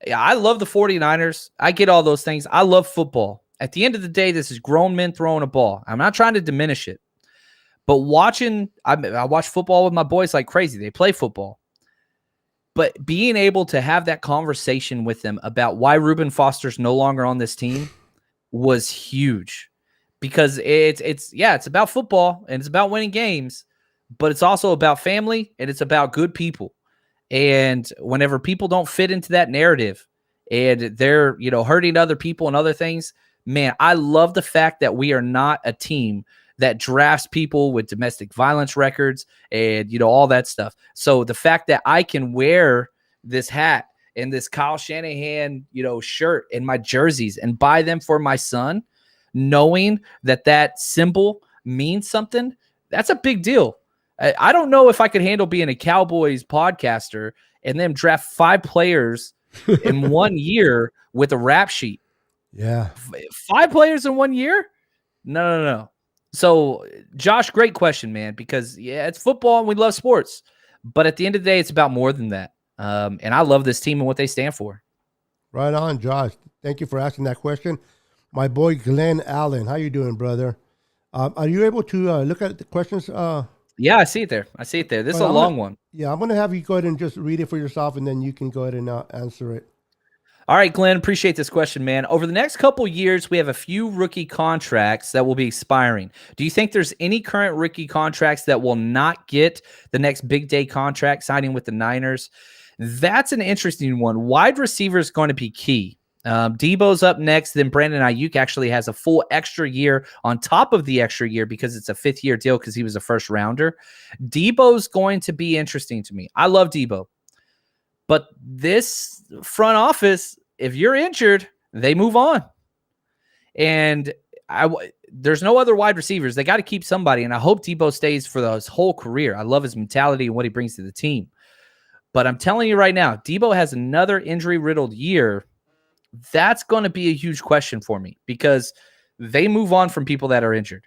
Yeah, I love the 49ers. I get all those things. I love football. At the end of the day, this is grown men throwing a ball. I'm not trying to diminish it, but I watch football with my boys like crazy. They play football. But being able to have that conversation with them about why Reuben Foster's no longer on this team was huge, because it's about football and it's about winning games, but it's also about family and it's about good people. And whenever people don't fit into that narrative and they're, hurting other people and other things, man, I love the fact that we are not a team that drafts people with domestic violence records and, all that stuff. So the fact that I can wear this hat and this Kyle Shanahan, shirt and my jerseys and buy them for my son, knowing that symbol means something, that's a big deal. I don't know if I could handle being a Cowboys podcaster and then draft 5 players in 1 year with a rap sheet. Yeah. 5 players in 1 year? No. So, Josh, great question, man, because, it's football and we love sports. But at the end of the day, it's about more than that. And I love this team and what they stand for. Right on, Josh. Thank you for asking that question. My boy, Glenn Allen. How you doing, brother? Are you able to look at the questions? Yeah, I see it there. This is a long one. Yeah, I'm going to have you go ahead and just read it for yourself, and then you can go ahead and answer it. All right, Glenn, appreciate this question, man. Over the next couple years, we have a few rookie contracts that will be expiring. Do you think there's any current rookie contracts that will not get the next big day contract signing with the Niners? That's an interesting one. Wide receiver is going to be key. Debo's up next. Then Brandon Ayuk actually has a full extra year on top of the extra year because it's a 5th-year deal because he was a first rounder. Debo's going to be interesting to me. I love Debo. But this front office, if you're injured, they move on. And there's no other wide receivers. They got to keep somebody, and I hope Debo stays for his whole career. I love his mentality and what he brings to the team. But I'm telling you right now, Debo has another injury-riddled year. That's going to be a huge question for me because they move on from people that are injured.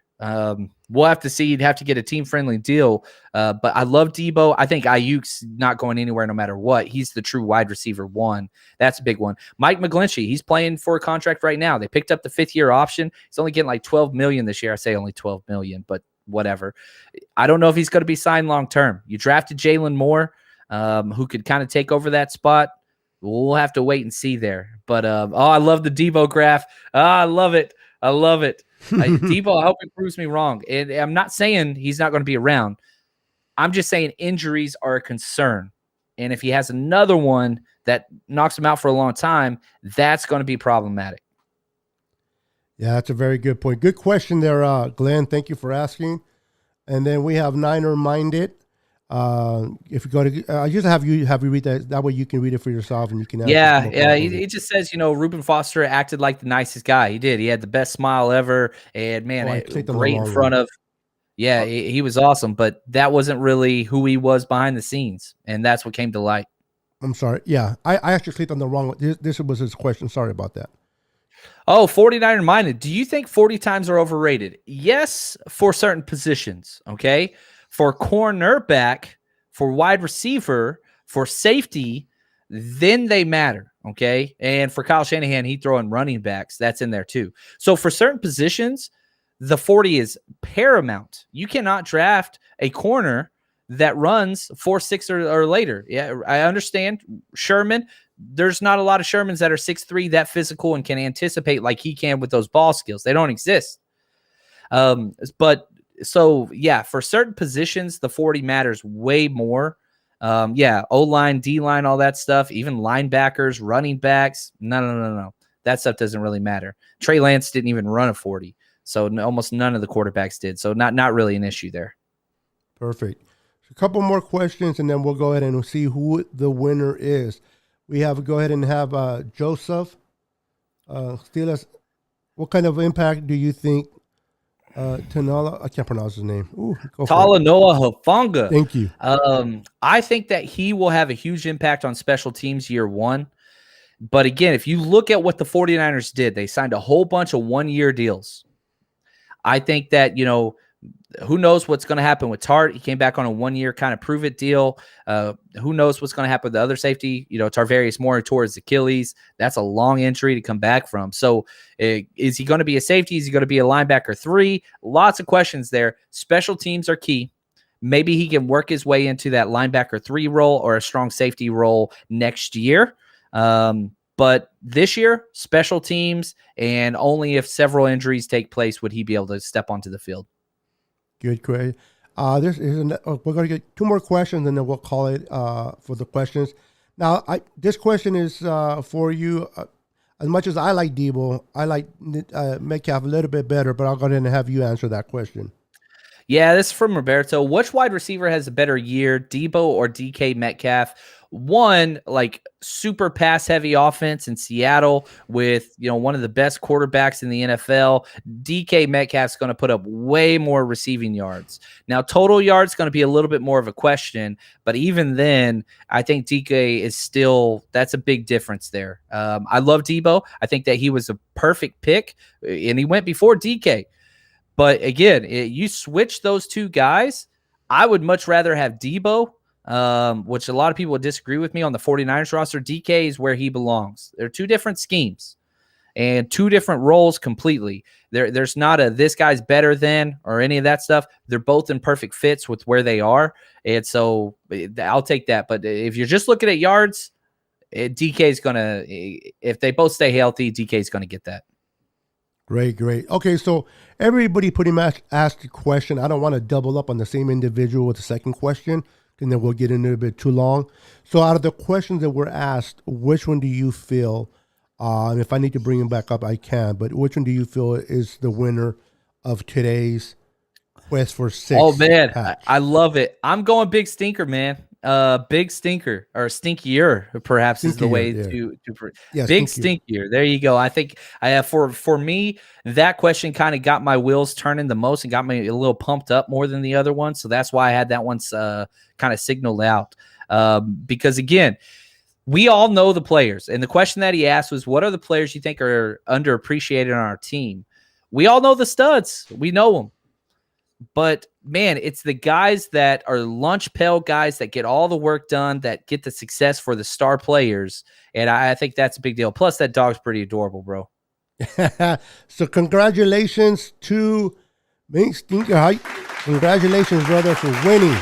We'll have to see. You'd have to get a team-friendly deal. But I love Debo. I think Ayuk's not going anywhere no matter what. He's the true wide receiver 1. That's a big one. Mike McGlinchey, he's playing for a contract right now. They picked up the 5th-year option. He's only getting like $12 million this year. I say only $12 million, but whatever. I don't know if he's going to be signed long-term. You drafted Jalen Moore, who could kind of take over that spot. We'll have to wait and see there. But, I love the Debo graph. I love it. Debo, I hope it proves me wrong. And I'm not saying he's not going to be around. I'm just saying injuries are a concern. And if he has another one that knocks him out for a long time, that's going to be problematic. Yeah, that's a very good point. Good question there, Glenn. Thank you for asking. And then we have Niner Minded. If you go to, I just have you read that. That way you can read it for yourself and you can. Yeah. He just says, Reuben Foster acted like the nicest guy. He did. He had the best smile ever, and man, great in front of. Yeah, he was awesome, but that wasn't really who he was behind the scenes, and that's what came to light. I'm sorry. Yeah, I actually clicked on the wrong one. This was his question. Sorry about that. Oh, 49er minded. Do you think 40 times are overrated? Yes, for certain positions. Okay. For cornerback, for wide receiver, for safety, then they matter, okay? And for Kyle Shanahan, he throw in running backs. That's in there too. So for certain positions, the 40 is paramount. You cannot draft a corner that runs 4.6 or later. Yeah, I understand Sherman. There's not a lot of Shermans that are 6'3", that physical, and can anticipate like he can with those ball skills. They don't exist. So, yeah, for certain positions, the 40 matters way more. O-line, D-line, all that stuff, even linebackers, running backs. No. That stuff doesn't really matter. Trey Lance didn't even run a 40, so almost none of the quarterbacks did. So not really an issue there. Perfect. A couple more questions, and then we'll go ahead and see who the winner is. We have go ahead and have Joseph Steelers. What kind of impact do you think Tanala, I can't pronounce his name. Talanoa Hufanga. Thank you. I think that he will have a huge impact on special teams year 1. But again, if you look at what the 49ers did, they signed a whole bunch of one-year deals. I think that, who knows what's going to happen with Tart? He came back on a one-year kind of prove-it deal. Who knows what's going to happen with the other safety? Tarvarius Moore towards Achilles. That's a long injury to come back from. So is he going to be a safety? Is he going to be a linebacker 3? Lots of questions there. Special teams are key. Maybe he can work his way into that linebacker 3 role or a strong safety role next year. But this year, special teams, and only if several injuries take place would he be able to step onto the field. Good, great. We're going to get 2 more questions, and then we'll call it for the questions. Now, this question is for you. As much as I like Debo, I like Metcalf a little bit better, but I'll go ahead and have you answer that question. Yeah, this is from Roberto. Which wide receiver has a better year, Debo or DK Metcalf? One, like super pass heavy offense in Seattle with, one of the best quarterbacks in the NFL. DK Metcalf's going to put up way more receiving yards. Now, total yards going to be a little bit more of a question, but even then, I think DK is still, that's a big difference there. I love Debo. I think that he was a perfect pick, and he went before DK. But again, you switch those 2 guys, I would much rather have Debo, which a lot of people would disagree with me on the 49ers roster. DK is where he belongs. They're 2 different schemes and 2 different roles completely. There's not this guy's better than or any of that stuff. They're both in perfect fits with where they are. And so I'll take that. But if you're just looking at yards, DK is going to, if they both stay healthy, DK is going to get that. Great. Okay, so everybody pretty much asked a question. I don't want to double up on the same individual with the second question, and then we'll get into it a bit too long. So out of the questions that were asked, which one do you feel, if I need to bring him back up, I can, but which one do you feel is the winner of today's Quest for 6? Oh, man, I love it. I'm going big stinker, man. Big stinker, or stinkier, perhaps, is the way to big stinkier. There you go. I think for me, that question kind of got my wheels turning the most and got me a little pumped up more than the other one. So that's why I had that one kind of signaled out. Because again, we all know the players, and the question that he asked was, "What are the players you think are underappreciated on our team?" We all know the studs. We know them. But, man, it's the guys that are lunch pail guys that get all the work done, that get the success for the star players. And I think that's a big deal. Plus, that dog's pretty adorable, bro. So congratulations to Big Stinker Height. Congratulations, brother, for winning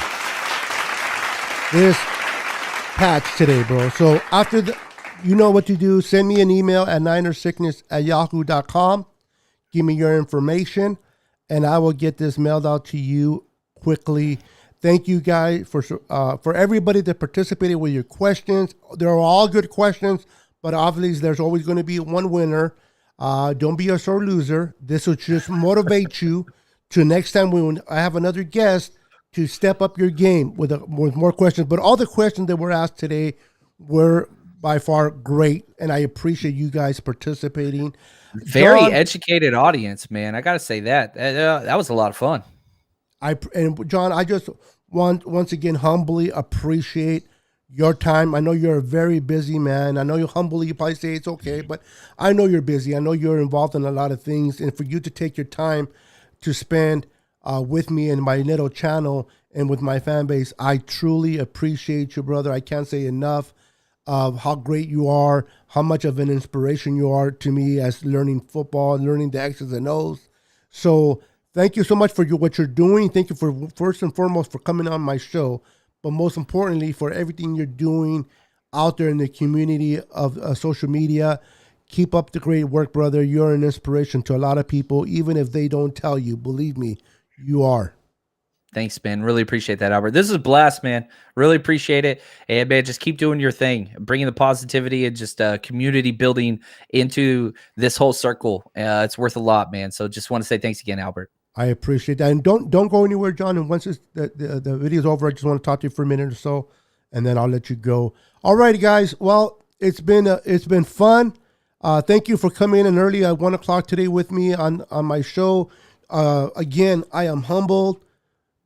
this patch today, bro. So after you know what to do. Send me an email at ninersickness@yahoo.com. Give me your information, and I will get this mailed out to you quickly. Thank you guys for everybody that participated with your questions. They're all good questions, but obviously there's always going to be one winner. Don't be a sore loser. This will just motivate you to next time when I have another guest to step up your game with more questions. But all the questions that were asked today were by far great, and I appreciate you guys participating. Very educated audience, man. I got to say that was a lot of fun. John, I just want once again humbly appreciate your time. I know you're a very busy man. I know you probably say it's okay, but I know you're busy. I know you're involved in a lot of things, and for you to take your time to spend with me and my little channel and with my fan base, I truly appreciate you, brother. I can't say enough of how great you are, how much of an inspiration you are to me as learning football, learning the X's and O's. So thank you so much for what you're doing. Thank you for first and foremost for coming on my show, but most importantly for everything you're doing out there in the community of social media. Keep up the great work, brother. You're an inspiration to a lot of people, even if they don't tell you. Believe me, you are. Thanks, man. Really appreciate that, Albert. This is a blast, man. Really appreciate it. And, man, just keep doing your thing, bringing the positivity and just community building into this whole circle. It's worth a lot, man. So just want to say thanks again, Albert. I appreciate that. And don't go anywhere, John. And once the video's over, I just want to talk to you for a minute or so, and then I'll let you go. All right, guys. Well, it's been fun. Thank you for coming in early at 1 o'clock today with me on my show. Again, I am humbled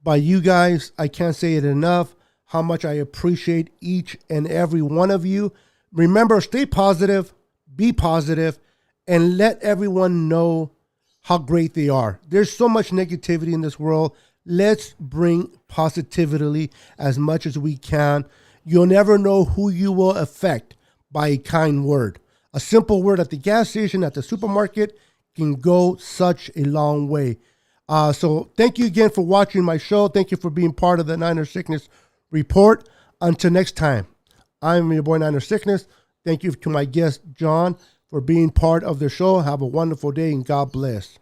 by you guys. I can't say it enough how much I appreciate each and every one of you. Remember, stay positive, be positive, and let everyone know how great they are. There's so much negativity in this world. Let's bring positivity as much as we can. You'll never know who you will affect by a kind word. A simple word at the gas station, at the supermarket, can go such a long way. So thank you again for watching my show. Thank you for being part of the Niner Sickness Report. Until next time, I'm your boy Niner Sickness. Thank you to my guest, John, for being part of the show. Have a wonderful day and God bless.